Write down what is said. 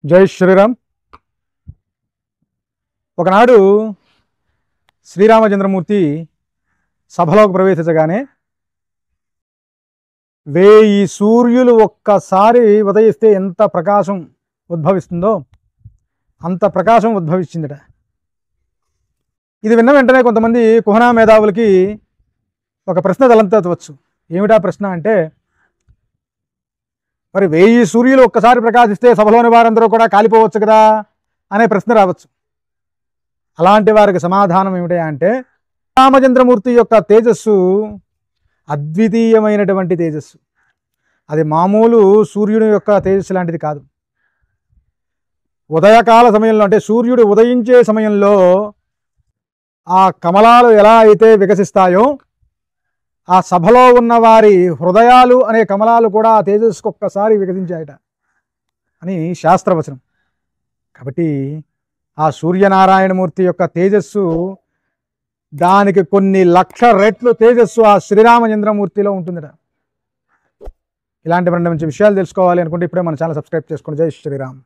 జై శ్రీరామ్. ఒకనాడు శ్రీరామచంద్రమూర్తి సభలోకి ప్రవేశించగానే 1000 సూర్యులు ఒక్కసారి ఉదయిస్తే ఎంత ప్రకాశం ఉద్భవిస్తుందో అంత ప్రకాశం ఉద్భవించిందట. ఇది విన్న వెంటనే కొంతమంది కుహనా మేధావులకి ఒక ప్రశ్న తలెత్తవచ్చు. ఏమిటా ప్రశ్న అంటే, మరి 1000 సూర్యులు ఒక్కసారి ప్రకాశిస్తే సభలోని వారందరూ కూడా కాలిపోవచ్చు కదా అనే ప్రశ్న రావచ్చు. అలాంటి వారికి సమాధానం ఏమిటి అంటే, రామచంద్రమూర్తి యొక్క తేజస్సు అద్వితీయమైనటువంటి తేజస్సు. అది మామూలు సూర్యుని యొక్క తేజస్సు లాంటిది కాదు. ఉదయకాల సమయంలో అంటే సూర్యుడు ఉదయించే సమయంలో ఆ కమలాలు ఎలా అయితే వికసిస్తాయో ఆ సభలో ఉన్న వారి హృదయాలు అనే కమలాలు కూడా ఆ తేజస్సుకు ఒక్కసారి వికసించాయట అని శాస్త్రవచనం. కాబట్టి ఆ సూర్యనారాయణమూర్తి యొక్క తేజస్సు దానికి కొన్ని లక్షల రెట్లు తేజస్సు ఆ శ్రీరామచంద్రమూర్తిలో ఉంటుందట. ఇలాంటి మంచి విషయాలు తెలుసుకోవాలి అనుకుంటే ఇప్పుడే మన ఛానల్ సబ్స్క్రైబ్ చేసుకోండి. జై శ్రీరామ్.